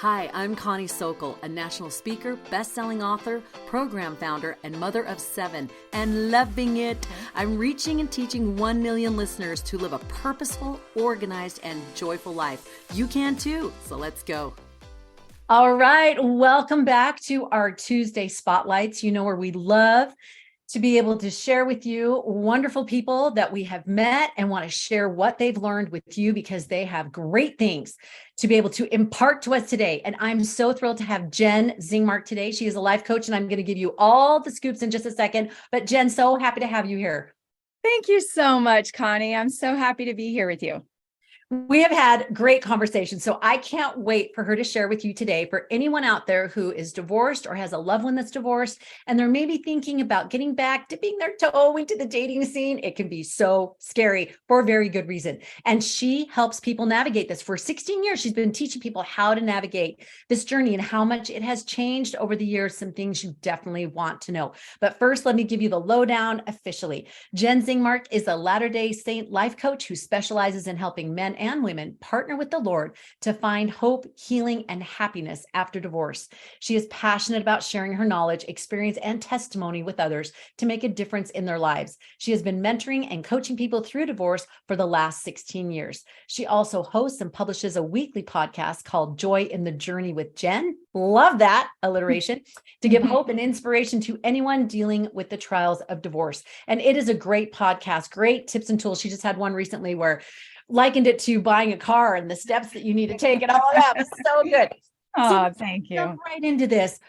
Hi, I'm Connie Sokol, a national speaker, best-selling author, program founder, and mother of 7, and loving it. I'm reaching and teaching 1 million listeners to live a purposeful, organized, and joyful life. You can too, so let's go. All right, welcome back to our Tuesday Spotlights. You know, where we love to be able to share with you wonderful people that we have met and want to share what they've learned with you because they have great things to be able to impart to us today. And I'm so thrilled to have Jenn Zingmark today. She is a life coach, and I'm going to give you all the scoops in just a second. But Jenn, so happy to have you here. Thank you so much, Connie. I'm so happy to be here with you. We have had great conversations, so I can't wait for her to share with you today. For anyone out there who is divorced or has a loved one that's divorced, and they're maybe thinking about getting back, dipping their toe into the dating scene, it can be so scary for a very good reason. And she helps people navigate this. For 16 years, she's been teaching people how to navigate this journey and how much it has changed over the years, some things you definitely want to know. But first, let me give you the lowdown officially. Jenn Zingmark is a Latter-day Saint life coach who specializes in helping men and women partner with the Lord to find hope, healing, and happiness after divorce. She is passionate about sharing her knowledge, experience, and testimony with others to make a difference in their lives. She has been mentoring and coaching people through divorce for the last 16 years. She also hosts and publishes a weekly podcast called Joy in the Journey with Jenn. Love that alliteration, to give hope and inspiration to anyone dealing with the trials of divorce. And it is a great podcast, great tips and tools. She just had one recently where likened it to buying a car and the steps that you need to take and all of that. It was so good. Oh, thank you. Jump right into this.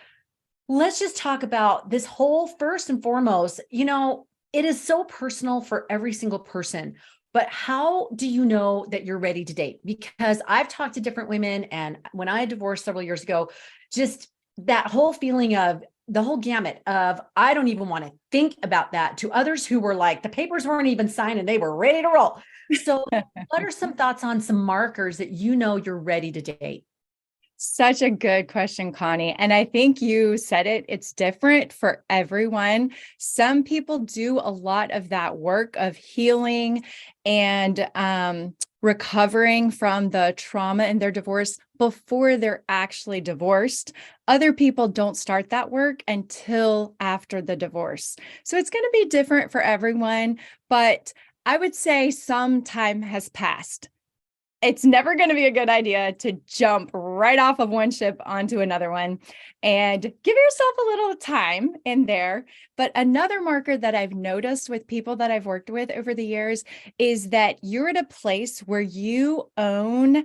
Let's just talk about this whole, first and foremost, you know, it is so personal for every single person, but how do you know that you're ready to date? Because I've talked to different women, and when I divorced several years ago, just that whole feeling of the whole gamut of, I don't even want to think about that, to others who were like, the papers weren't even signed and they were ready to roll. So what are some thoughts on some markers that you know you're ready to date? Such a good question, Connie. And I think you said it, it's different for everyone. Some people do a lot of that work of healing and recovering from the trauma in their divorce before they're actually divorced. Other people don't start that work until after the divorce. So it's going to be different for everyone, but I would say some time has passed. It's never going to be a good idea to jump right off of one ship onto another one, and give yourself a little time in there. But another marker that I've noticed with people that I've worked with over the years is that you're at a place where you own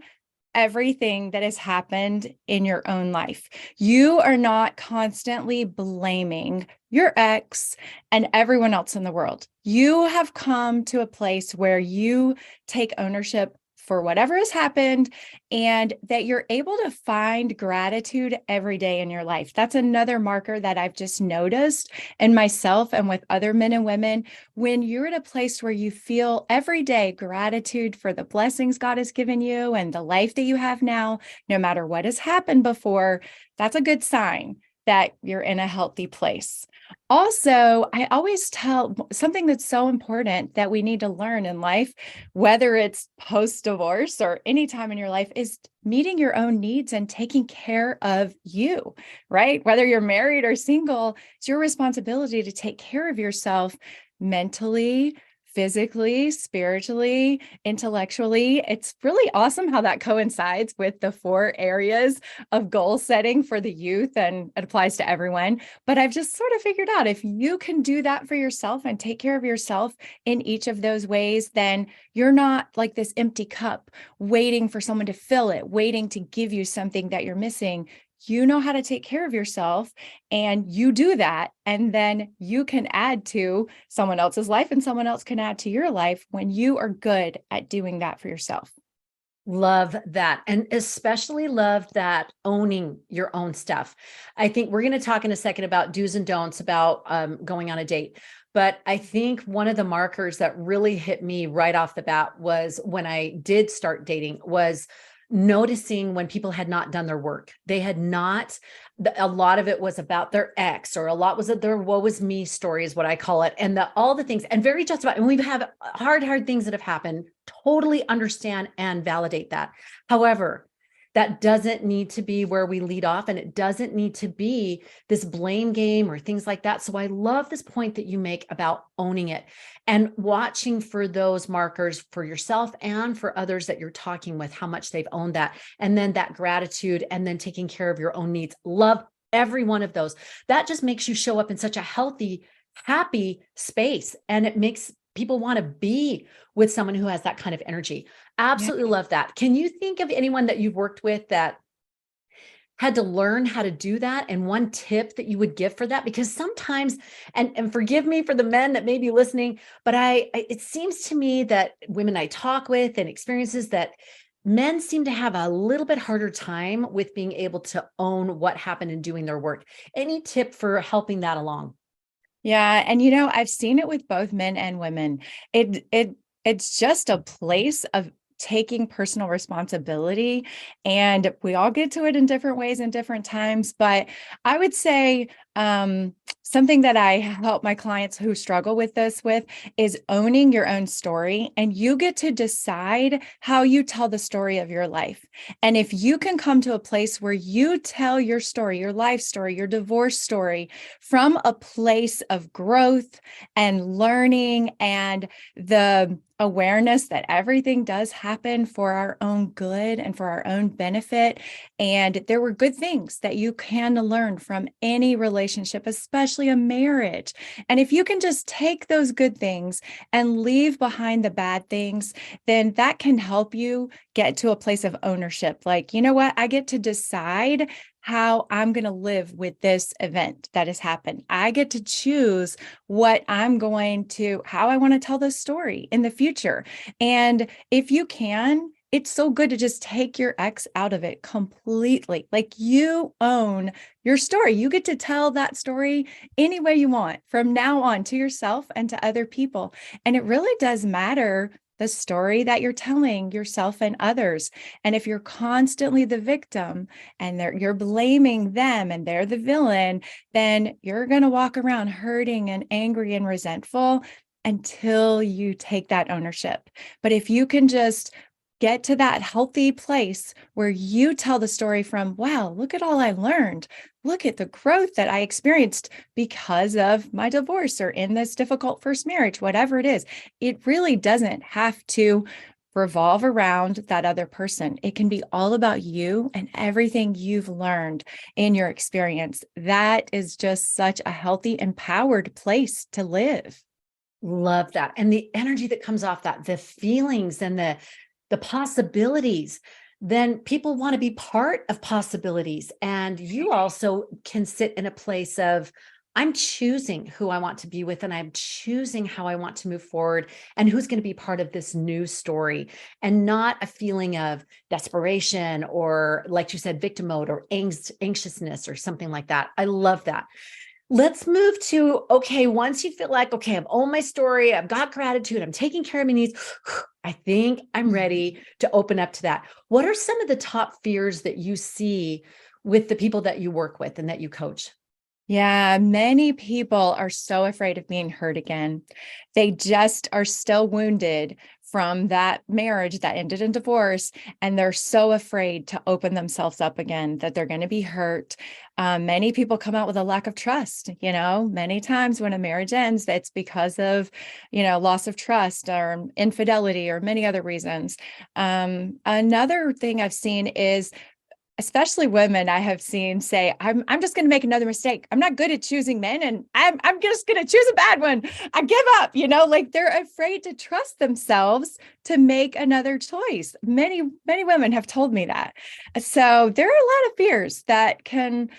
everything that has happened in your own life. You are not constantly blaming your ex and everyone else in the world. You have come to a place where you take ownership for whatever has happened, and that you're able to find gratitude every day in your life. That's another marker that I've just noticed in myself and with other men and women. When you're at a place where you feel every day gratitude for the blessings God has given you and the life that you have now, no matter what has happened before, that's a good sign that you're in a healthy place. Also, I always tell something that's so important that we need to learn in life, whether it's post-divorce or any time in your life, is meeting your own needs and taking care of you, right? Whether you're married or single, it's your responsibility to take care of yourself mentally, physically, spiritually, intellectually. It's really awesome how that coincides with the 4 areas of goal setting for the youth, and it applies to everyone. But I've just sort of figured out, if you can do that for yourself and take care of yourself in each of those ways, then you're not like this empty cup waiting for someone to fill it, waiting to give you something that you're missing. You know how to take care of yourself, and you do that. And then you can add to someone else's life, and someone else can add to your life when you are good at doing that for yourself. Love that. And especially love that owning your own stuff. I think we're going to talk in a second about do's and don'ts about going on a date. But I think one of the markers that really hit me right off the bat was when I did start dating was noticing when people had not done their work. They had not, a lot of it was about their ex, or a lot was their woe is me story is what I call it. And all the things, and very justified. And we've had hard things that have happened, totally understand and validate that. However, That doesn't need to be where we lead off, and it doesn't need to be this blame game or things like that. So I love this point that you make about owning it and watching for those markers for yourself and for others that you're talking with, how much they've owned that, and then that gratitude, and then taking care of your own needs. Love every one of those. That just makes you show up in such a healthy, happy space, and it makes people want to be with someone who has that kind of energy. Yeah. Absolutely love that. Can you think of anyone that you've worked with that had to learn how to do that, and one tip that you would give for that? Because sometimes, and forgive me for the men that may be listening, but it seems to me that women I talk with and experiences that men seem to have a little bit harder time with being able to own what happened in doing their work. Any tip for helping that along? Yeah, and I've seen it with both men and women. It's just a place of taking personal responsibility, and we all get to it in different ways and different times. But I would say something that I help my clients who struggle with this with is owning your own story, and you get to decide how you tell the story of your life. And if you can come to a place where you tell your story, your life story, your divorce story from a place of growth and learning and the awareness that everything does happen for our own good and for our own benefit. And there were good things that you can learn from any relationship, especially a marriage. And if you can just take those good things and leave behind the bad things, then that can help you get to a place of ownership. Like, you know what? I get to decide how I'm going to live with this event that has happened. I get to choose how I want to tell this story in the future. And if you can, it's so good to just take your ex out of it completely. Like, you own your story. You get to tell that story any way you want from now on, to yourself and to other people. And it really does matter the story that you're telling yourself and others. And if you're constantly the victim and you're blaming them and they're the villain, then you're going to walk around hurting and angry and resentful until you take that ownership. But if you can just get to that healthy place where you tell the story from, wow, look at all I learned. Look at the growth that I experienced because of my divorce or in this difficult first marriage, whatever it is. It really doesn't have to revolve around that other person. It can be all about you and everything you've learned in your experience. That is just such a healthy, empowered place to live. Love that. And the energy that comes off that, the feelings and the possibilities, then people want to be part of possibilities. And you also can sit in a place of, I'm choosing who I want to be with, and I'm choosing how I want to move forward and who's going to be part of this new story, and not a feeling of desperation or, like you said, victim mode or anxiousness or something like that. I love that. Let's move to, okay, once you feel like, okay, I've owned my story, I've got gratitude, I'm taking care of my needs, I think I'm ready to open up to that. What are some of the top fears that you see with the people that you work with and that you coach? Yeah, many people are so afraid of being hurt again. They just are still wounded from that marriage that ended in divorce, and they're so afraid to open themselves up again, that they're going to be hurt. Many people come out with a lack of trust. Many times when a marriage ends, it's because of, loss of trust or infidelity or many other reasons. Another thing I've seen is, especially women, I have seen say, I'm just going to make another mistake. I'm not good at choosing men, and I'm just going to choose a bad one. I give up, like they're afraid to trust themselves to make another choice. Many, many women have told me that. So there are a lot of fears that can,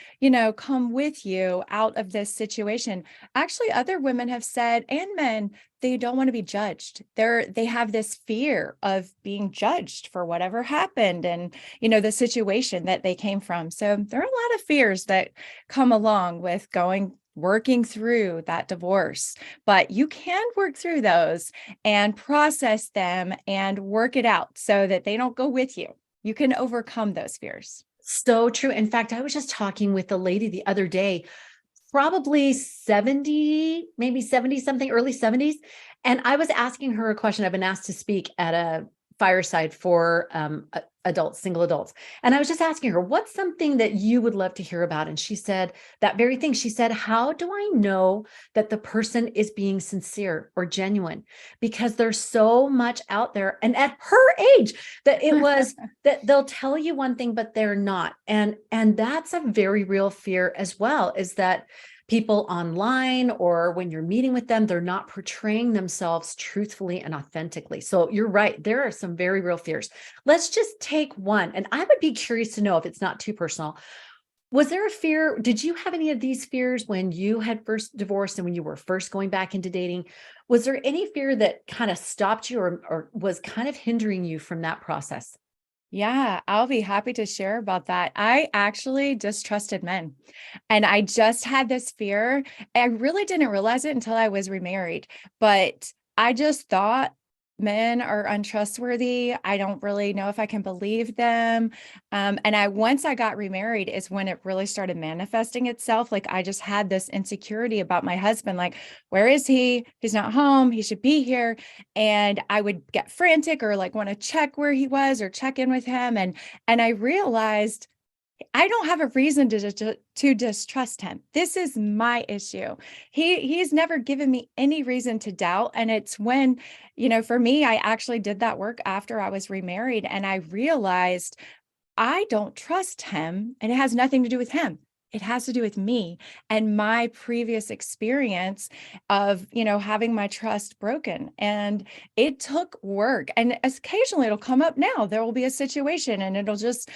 come with you out of this situation. Actually, other women have said, and men, they don't want to be judged. They have this fear of being judged for whatever happened and, the situation that they came from. So there are a lot of fears that come along with working through that divorce, but you can work through those and process them and work it out so that they don't go with you. You can overcome those fears. So true. In fact, I was just talking with a lady the other day, probably 70, maybe 70 something, early 70s. And I was asking her a question. I've been asked to speak at a fireside for adults, single adults. And I was just asking her, what's something that you would love to hear about? And she said that very thing. She said, how do I know that the person is being sincere or genuine? Because there's so much out there. And at her age, that it was that they'll tell you one thing, but they're not. And that's a very real fear as well, is that people online or when you're meeting with them, they're not portraying themselves truthfully and authentically. So you're right. There are some very real fears. Let's just take one. And I would be curious to know, if it's not too personal, was there a fear? Did you have any of these fears when you had first divorced and when you were first going back into dating? Was there any fear that kind of stopped you or was kind of hindering you from that process? Yeah, I'll be happy to share about that. I actually distrusted men, and I just had this fear. I really didn't realize it until I was remarried, but I just thought men are untrustworthy. I don't really know if I can believe them. And once I got remarried is when it really started manifesting itself. Like I just had this insecurity about my husband, like, where is he? He's not home. He should be here. And I would get frantic or like want to check where he was or check in with him. And I realized I don't have a reason to distrust him. This is my issue. He's never given me any reason to doubt. And it's when, for me, I actually did that work after I was remarried and I realized I don't trust him, and it has nothing to do with him. It has to do with me and my previous experience of, having my trust broken. And it took work. And occasionally it'll come up now. There will be a situation and it'll just,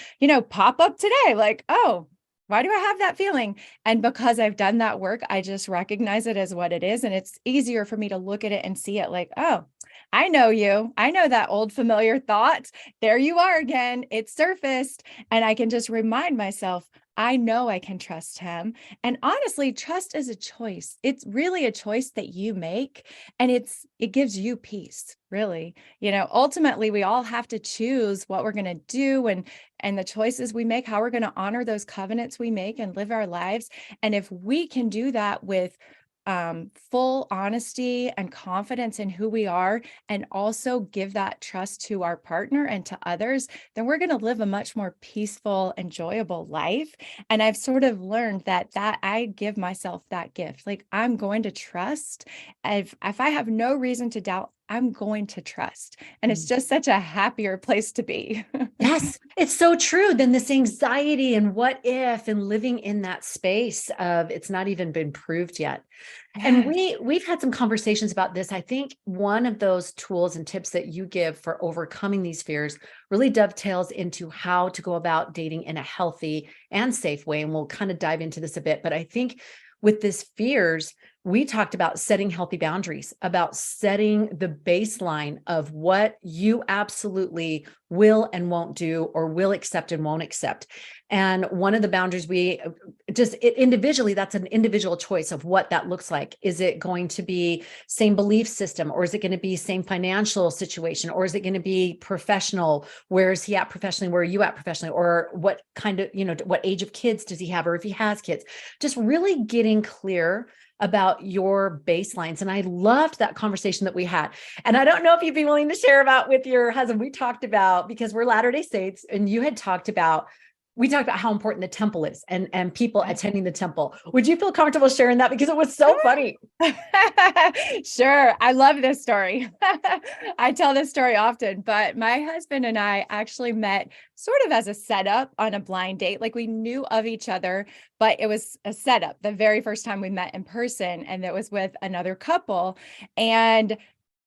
pop up today like, oh, why do I have that feeling? And because I've done that work, I just recognize it as what it is. And it's easier for me to look at it and see it like, oh, I know you. I know that old familiar thought. There you are again. It surfaced. And I can just remind myself, I know I can trust him. And honestly, trust is a choice. It's really a choice that you make. And it gives you peace, really. Ultimately, we all have to choose what we're going to do and the choices we make, how we're going to honor those covenants we make and live our lives. And if we can do that with full honesty and confidence in who we are, and also give that trust to our partner and to others, then we're going to live a much more peaceful, enjoyable life. And I've sort of learned that I give myself that gift. Like I'm going to trust. If I have no reason to doubt, I'm going to trust. And it's just such a happier place to be. Yes, it's so true. Then this anxiety and what if and living in that space of it's not even been proved yet. And Yes. we've had some conversations about this. I think one of those tools and tips that you give for overcoming these fears really dovetails into how to go about dating in a healthy and safe way. And we'll kind of dive into this a bit. But I think with this fears, we talked about setting healthy boundaries, about setting the baseline of what you absolutely will and won't do, or will accept and won't accept. And one of the boundaries we just individually, that's an individual choice of what that looks like. Is it going to be same belief system, or is it going to be same financial situation, or is it going to be professional? Where is he at professionally? Where are you at professionally? Or what kind of, what age of kids does he have? Or if he has kids, just really getting clear about your baselines. And I loved that conversation that we had. And I don't know if you'd be willing to share about with your husband. We talked about, because we're Latter-day Saints, and you had talked about, we talked about how important the temple is and people attending the temple. Would you feel comfortable sharing that? Because it was so funny. Sure. I love this story. I tell this story often, but my husband and I actually met sort of as a setup on a blind date. Like we knew of each other, but it was a setup the very first time we met in person, and it was with another couple. And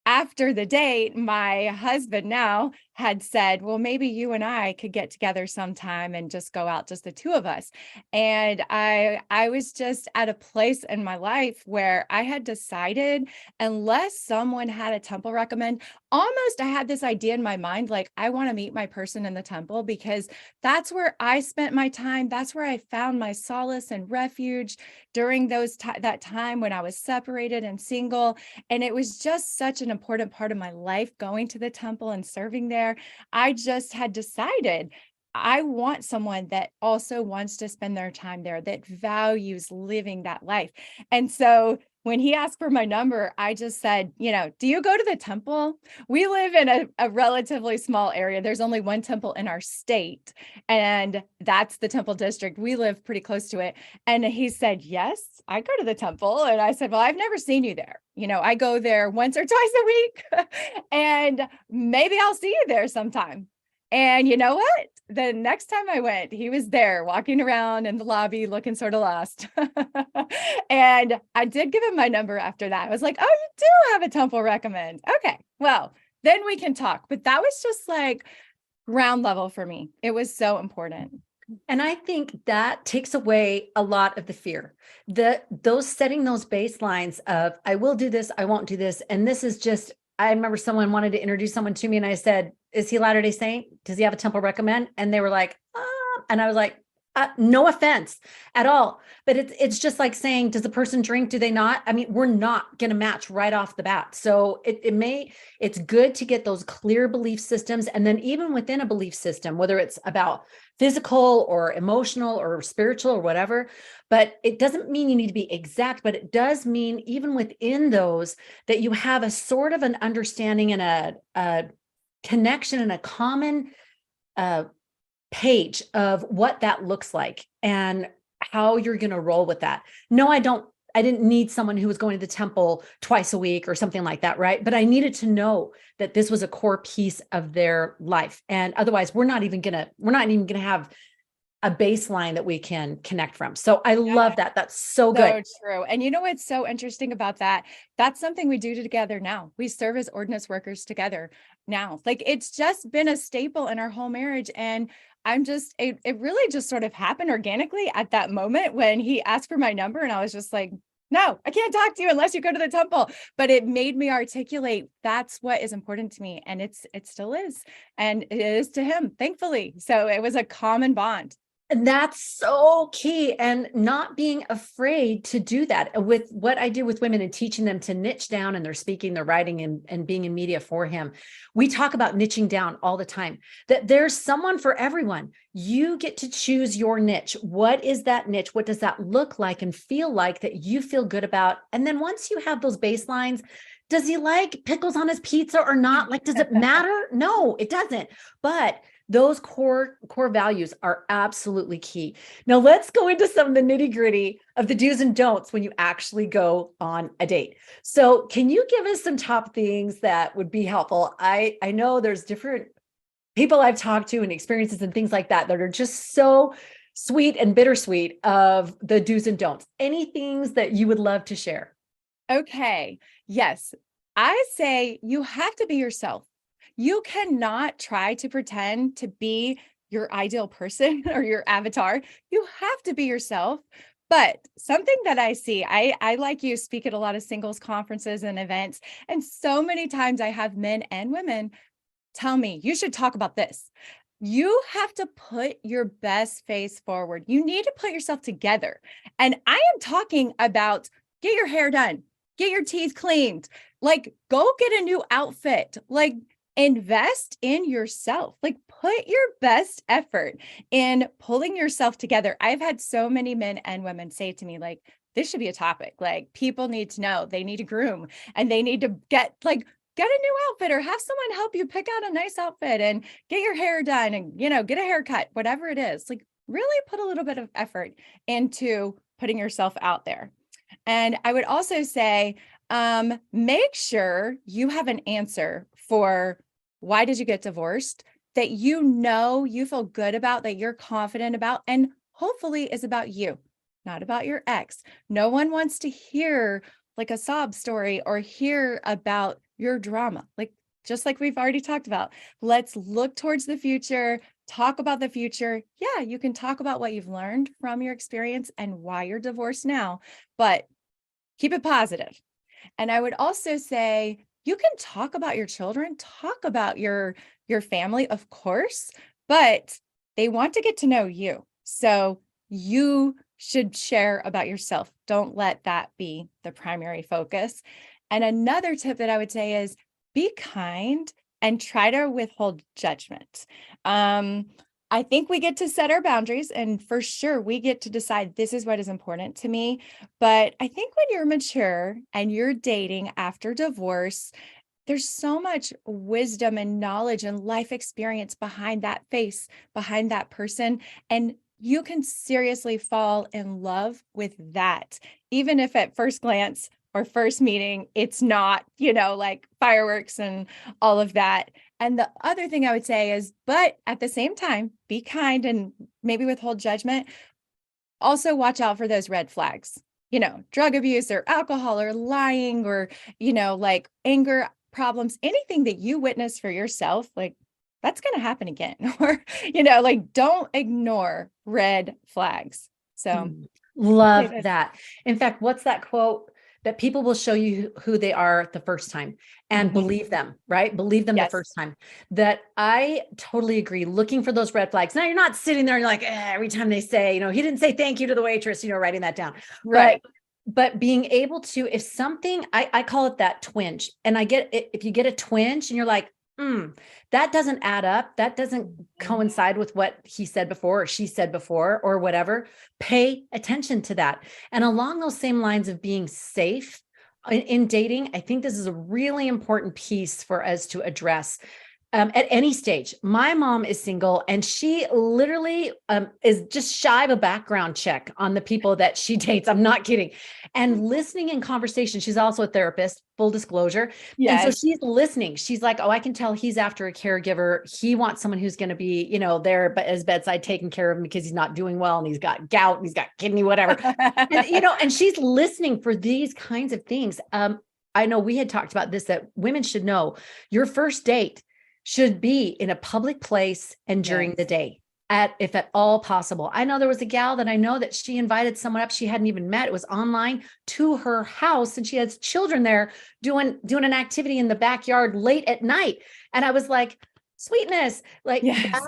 after the date, my husband now had said, well, maybe you and I could get together sometime and just go out, just the two of us. And I was just at a place in my life where I had decided, unless someone had a temple recommend, almost I had this idea in my mind, like I want to meet my person in the temple because that's where I spent my time. That's where I found my solace and refuge during that time when I was separated and single. And it was just such an important part of my life, going to the temple and serving there. I just had decided I want someone that also wants to spend their time there, that values living that life. And so when he asked for my number, I just said, do you go to the temple? We live in a relatively small area. There's only one temple in our state, and that's the temple district. We live pretty close to it. And he said, yes, I go to the temple. And I said, well, I've never seen you there. I go there once or twice a week, and maybe I'll see you there sometime. And you know what? The next time I went, he was there walking around in the lobby looking sort of lost. And I did give him my number after that. I was like, oh, you do have a temple recommend. Okay, well, then we can talk. But that was just like ground level for me. It was so important. And I think that takes away a lot of the fear. Those setting those baselines of, I will do this, I won't do this. And this is just, I remember someone wanted to introduce someone to me and I said, is he Latter-day Saint? Does he have a temple recommend? And they were like, and I was like, no offense at all. But it's just like saying, does the person drink? Do they not? I mean, we're not going to match right off the bat. So it's good to get those clear belief systems. And then even within a belief system, whether it's about physical or emotional or spiritual or whatever, but it doesn't mean you need to be exact, but it does mean even within those that you have a sort of an understanding and a connection and a common page of what that looks like and how you're going to roll with that. No, I didn't need someone who was going to the temple twice a week or something like that, right? But I needed to know that this was a core piece of their life. And otherwise, we're not even going to have a baseline that we can connect from. So I love that. That's so good. So true. And you know what's so interesting about that? That's something we do together now. We serve as ordinance workers together now. Like it's just been a staple in our whole marriage. And it really just sort of happened organically at that moment when he asked for my number. And I was just like, no, I can't talk to you unless you go to the temple. But it made me articulate that's what is important to me. And it still is. And it is to him, thankfully. So it was a common bond. And that's so key. And not being afraid to do that with what I do with women and teaching them to niche down in their speaking, their writing, and being in media for him. We talk about niching down all the time, that there's someone for everyone. You get to choose your niche. What is that niche? What does that look like and feel like that you feel good about? And then once you have those baselines, does he like pickles on his pizza or not? Like, does it matter? No, it doesn't. But those core values are absolutely key. Now let's go into some of the nitty gritty of the do's and don'ts when you actually go on a date. So can you give us some top things that would be helpful? I know there's different people I've talked to and experiences and things like that are just so sweet and bittersweet of the do's and don'ts. Any things that you would love to share? Okay. Yes. I say you have to be yourself. You cannot try to pretend to be your ideal person or your avatar. You have to be yourself. But something that I see, I like you speak at a lot of singles conferences and events. And so many times I have men and women tell me, you should talk about this. You have to put your best face forward. You need to put yourself together. And I am talking about get your hair done, get your teeth cleaned, like go get a new outfit, like invest in yourself, like put your best effort in pulling yourself together. I've had so many men and women say to me, like, this should be a topic. Like people need to know they need to groom and they need to get a new outfit or have someone help you pick out a nice outfit and get your hair done and, get a haircut, whatever it is. Like really put a little bit of effort into putting yourself out there. And I would also say, make sure you have an answer for why did you get divorced that you feel good about, that you're confident about, and hopefully is about you, not about your ex. No one wants to hear like a sob story or hear about your drama. Like, just like we've already talked about, let's look towards the future, talk about the future. Yeah, you can talk about what you've learned from your experience and why you're divorced now, but keep it positive. And I would also say, you can talk about your children, talk about your family, of course, but they want to get to know you. So you should share about yourself. Don't let that be the primary focus. And another tip that I would say is be kind and try to withhold judgment. I think we get to set our boundaries, and for sure we get to decide this is what is important to me. But I think when you're mature and you're dating after divorce, there's so much wisdom and knowledge and life experience behind that face, behind that person. And you can seriously fall in love with that, even if at first glance or first meeting, it's not, like fireworks and all of that. And the other thing I would say is, but at the same time, be kind and maybe withhold judgment. Also, watch out for those red flags, drug abuse or alcohol or lying or, like anger problems, anything that you witness for yourself, like that's going to happen again. Or, like don't ignore red flags. So, Love that. In fact, what's that quote? That people will show you who they are the first time and believe them, right? Believe them the first time. That I totally agree. Looking for those red flags. Now you're not sitting there and you're like, every time they say, he didn't say thank you to the waitress, writing that down. Right. But being able to, if something, I call it that twinge. And I get it, if you get a twinge and you're like, that doesn't add up. That doesn't coincide with what he said before or she said before or whatever. Pay attention to that. And along those same lines of being safe in dating, I think this is a really important piece for us to address. At any stage. My mom is single and she literally is just shy of a background check on the people that she dates. I'm not kidding. And listening in conversation, she's also a therapist, full disclosure. Yes. And so she's listening. She's like, oh, I can tell he's after a caregiver. He wants someone who's going to be, there but his bedside taking care of him because he's not doing well and he's got gout and he's got kidney, whatever. And she's listening for these kinds of things. I know we had talked about this, that women should know your first date should be in a public place and during the day, if at all possible. I know there was a gal that I know that she invited someone up she hadn't even met. It was online to her house, and she has children there doing an activity in the backyard late at night. And I was like, sweetness, like that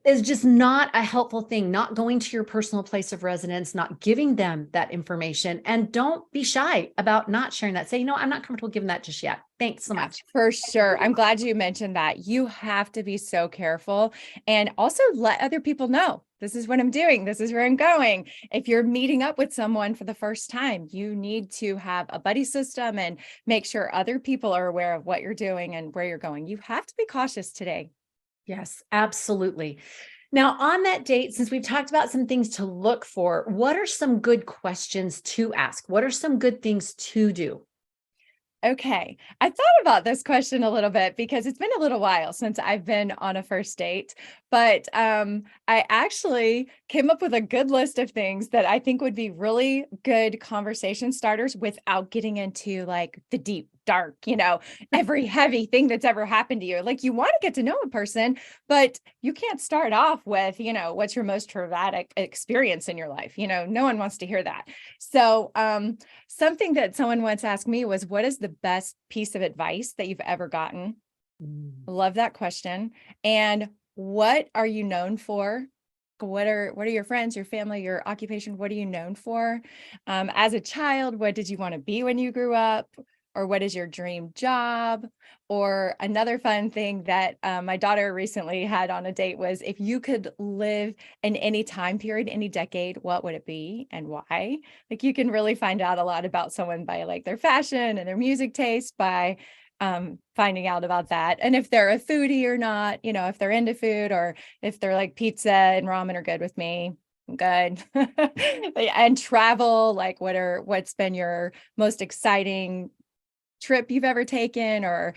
is just not a helpful thing. Not going to your personal place of residence, not giving them that information, and don't be shy about not sharing that. Say, I'm not comfortable giving that just yet. Thanks so much. For sure. I'm glad you mentioned that. You have to be so careful and also let other people know this is what I'm doing. This is where I'm going. If you're meeting up with someone for the first time, you need to have a buddy system and make sure other people are aware of what you're doing and where you're going. You have to be cautious today. Yes, absolutely. Now, on that date, since we've talked about some things to look for, what are some good questions to ask? What are some good things to do? Okay. I thought about this question a little bit because it's been a little while since I've been on a first date, but I actually came up with a good list of things that I think would be really good conversation starters without getting into like the deep, dark, every heavy thing that's ever happened to you. Like you want to get to know a person, but you can't start off with, what's your most traumatic experience in your life? No one wants to hear that. So something that someone once asked me was, what is the best piece of advice that you've ever gotten? Love that question. And what are you known for? What are your friends, your family, your occupation? What are you known for? As a child, what did you want to be when you grew up? Or what is your dream job? Or another fun thing that my daughter recently had on a date was, if you could live in any time period, any decade, what would it be and why? Like you can really find out a lot about someone by like their fashion and their music taste by finding out about that. And if they're a foodie or not, if they're into food, or if they're like pizza and ramen are good with me. I'm good. And travel, like what's been your most exciting trip you've ever taken, or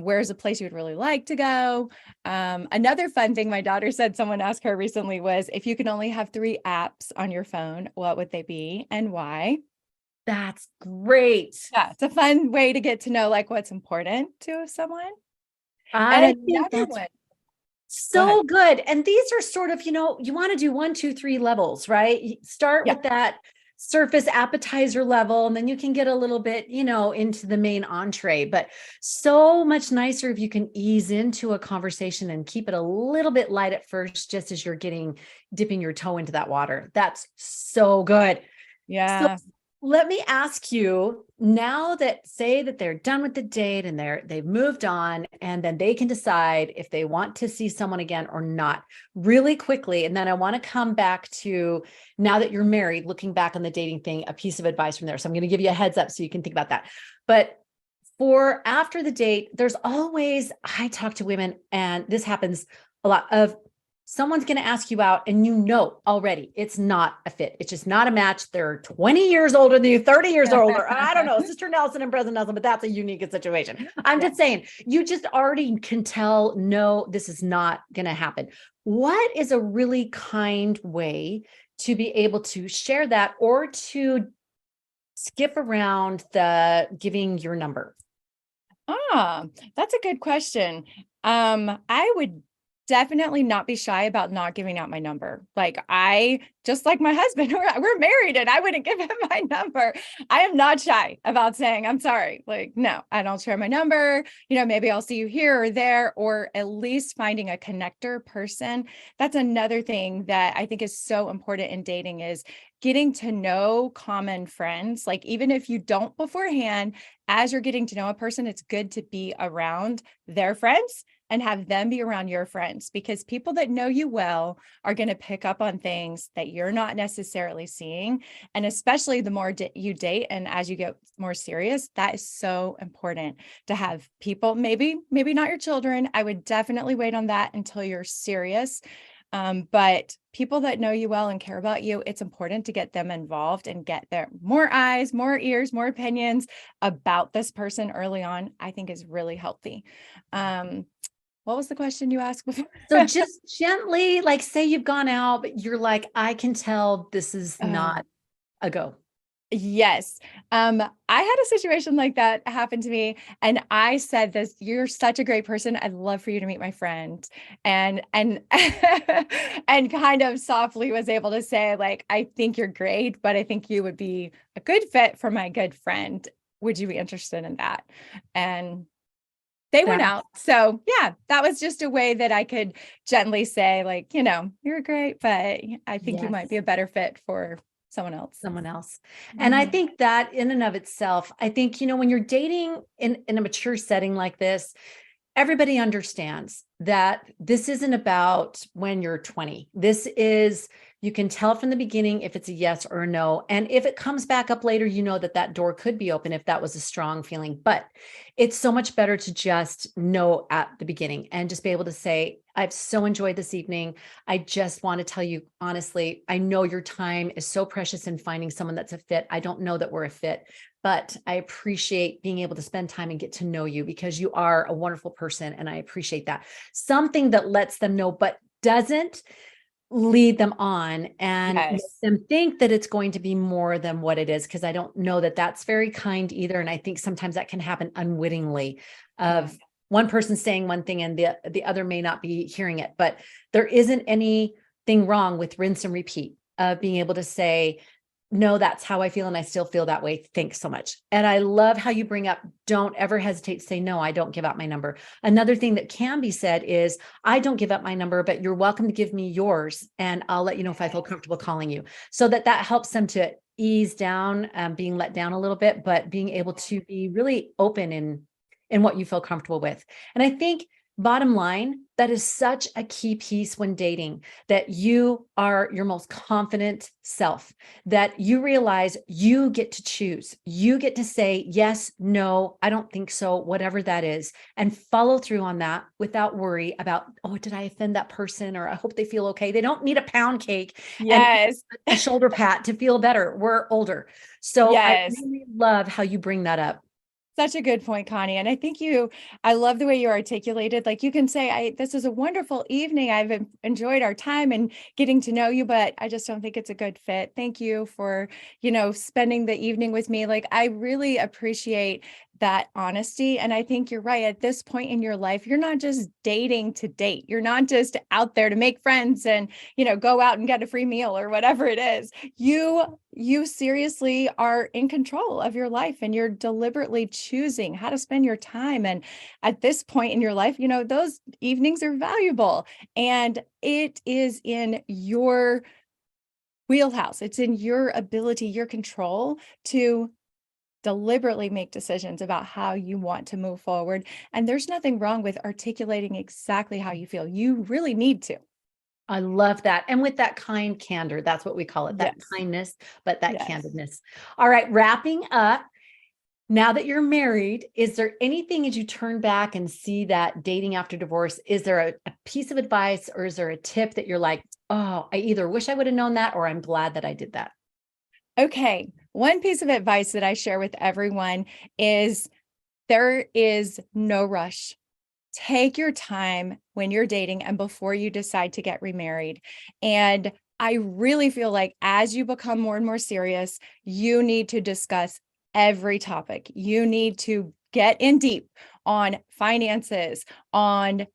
where's a place you would really like to go. Another fun thing my daughter said someone asked her recently was, if you could only have 3 apps on your phone, what would they be and why? That's great. Yeah, it's a fun way to get to know like what's important to someone. I And think another that's one. so good. And these are sort of, you want to do 1, 2, 3 levels, right? You start with that surface appetizer level, and then you can get a little bit, into the main entree, but so much nicer if you can ease into a conversation and keep it a little bit light at first, just as you're dipping your toe into that water. That's so good. Yeah. So let me ask you now that say that they're done with the date and they've moved on and then they can decide if they want to see someone again or not really quickly. And then I want to come back to now that you're married, looking back on the dating thing, a piece of advice from there. So I'm going to give you a heads up so you can think about that. But for after the date, there's always, I talk to women and this happens a lot of someone's going to ask you out and you know already it's not a fit. It's just not a match. They're 20 years older than you, 30 years older. I don't know, Sister Nelson and Brother Nelson, but that's a unique situation. I'm just saying, you just already can tell, no, this is not going to happen. What is a really kind way to be able to share that or to skip around the giving your number? That's a good question. I would definitely not be shy about not giving out my number. Like I, just like my husband, we're married and I wouldn't give him my number. I am not shy about saying, I'm sorry. Like, no, I don't share my number. Maybe I'll see you here or there, or at least finding a connector person. That's another thing that I think is so important in dating is getting to know common friends. Like, even if you don't beforehand, as you're getting to know a person, it's good to be around their friends and have them be around your friends, because people that know you well are going to pick up on things that you're not necessarily seeing. And especially the more you date and as you get more serious, that is so important to have people, maybe not your children. I would definitely wait on that until you're serious. But people that know you well and care about you, it's important to get them involved and get their more eyes, more ears, more opinions about this person early on, I think is really healthy. What was the question you asked before? So just gently, like say you've gone out, but you're like, I can tell this is not a go. Yes. I had a situation like that happen to me and I said this, you're such a great person. I'd love for you to meet my friend. And and kind of softly was able to say, like, I think you're great, but I think you would be a good fit for my good friend. Would you be interested in that? And they went out. So yeah, that was just a way that I could gently say, like, you're great, but I think you might be a better fit for someone else. And I think that in and of itself, I think, when you're dating in a mature setting like this, everybody understands that this isn't about when you're 20. This is, you can tell from the beginning if it's a yes or a no. And if it comes back up later, you know that door could be open if that was a strong feeling. But it's so much better to just know at the beginning and just be able to say, I've so enjoyed this evening. I just want to tell you honestly, I know your time is so precious in finding someone that's a fit. I don't know that we're a fit, but I appreciate being able to spend time and get to know you because you are a wonderful person. And I appreciate that. Something that lets them know, but doesn't lead them on and make them think that it's going to be more than what it is. Cause I don't know that that's very kind either. And I think sometimes that can happen unwittingly of one person saying one thing and the other may not be hearing it, but there isn't anything wrong with rinse and repeat of being able to say, no, that's how I feel. And I still feel that way. Thanks so much. And I love how you bring up, don't ever hesitate to say, no, I don't give out my number. Another thing that can be said is, I don't give up my number, but you're welcome to give me yours. And I'll let you know if I feel comfortable calling you, so that helps them to ease down, being let down a little bit, but being able to be really open in what you feel comfortable with. And I think bottom line, that is such a key piece when dating, that you are your most confident self, that you realize you get to choose. You get to say, yes, no, I don't think so, whatever that is, and follow through on that without worry about, oh, did I offend that person? Or I hope they feel okay. They don't need a pound cake and a shoulder pat to feel better. We're older. So I really love how you bring that up. Such a good point, Connie. And I love the way you articulated, like you can say, this is a wonderful evening. I've enjoyed our time and getting to know you, but I just don't think it's a good fit. Thank you for, spending the evening with me. Like, I really appreciate that honesty. And I think you're right. At this point in your life, you're not just dating to date. You're not just out there to make friends and, go out and get a free meal or whatever it is. You seriously are in control of your life and you're deliberately choosing how to spend your time. And at this point in your life, those evenings are valuable and it is in your wheelhouse. It's in your ability, your control to deliberately make decisions about how you want to move forward. And there's nothing wrong with articulating exactly how you feel. You really need to. I love that. And with that kind candor, that's what we call it, that Yes. kindness, but that Yes. candidness. All right, wrapping up. Now that you're married, is there anything as you turn back and see that dating after divorce, is there a piece of advice or is there a tip that you're like, oh, I either wish I would have known that or I'm glad that I did that? Okay. One piece of advice that I share with everyone is there is no rush. Take your time when you're dating and before you decide to get remarried. And I really feel like as you become more and more serious, you need to discuss every topic. You need to get in deep on finances, on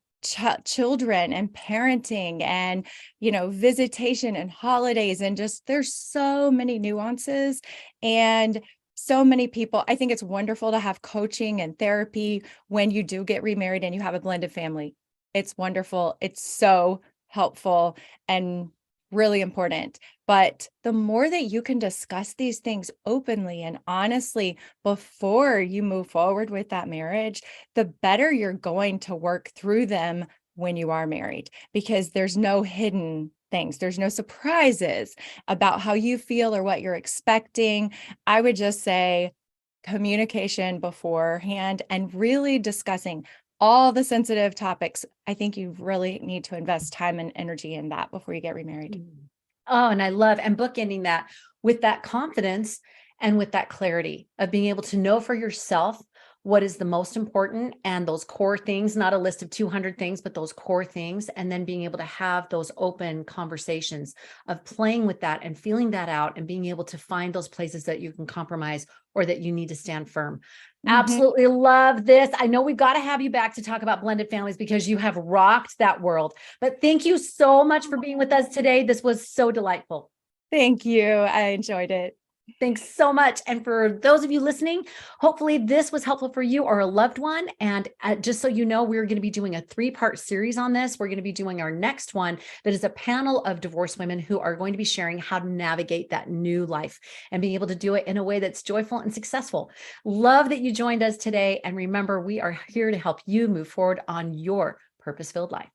children and parenting and visitation and holidays, and just there's so many nuances and so many people. I think it's wonderful to have coaching and therapy when you do get remarried and you have a blended family. It's wonderful. It's so helpful and really important. But the more that you can discuss these things openly and honestly before you move forward with that marriage, the better you're going to work through them when you are married, because there's no hidden things. There's no surprises about how you feel or what you're expecting. I would just say communication beforehand and really discussing all the sensitive topics. I think you really need to invest time and energy in that before you get remarried. Oh, and I love and bookending that with that confidence and with that clarity of being able to know for yourself what is the most important and those core things, not a list of 200 things, but those core things. And then being able to have those open conversations of playing with that and feeling that out and being able to find those places that you can compromise or that you need to stand firm. Mhm. Absolutely love this. I know we've got to have you back to talk about blended families because you have rocked that world. But thank you so much for being with us today. This was so delightful. Thank you. I enjoyed it. Thanks so much. And for those of you listening, hopefully this was helpful for you or a loved one. And just so you know, we're going to be doing a 3-part series on this. We're going to be doing our next one that is a panel of divorced women who are going to be sharing how to navigate that new life and being able to do it in a way that's joyful and successful. Love that you joined us today. And remember, we are here to help you move forward on your purpose-filled life.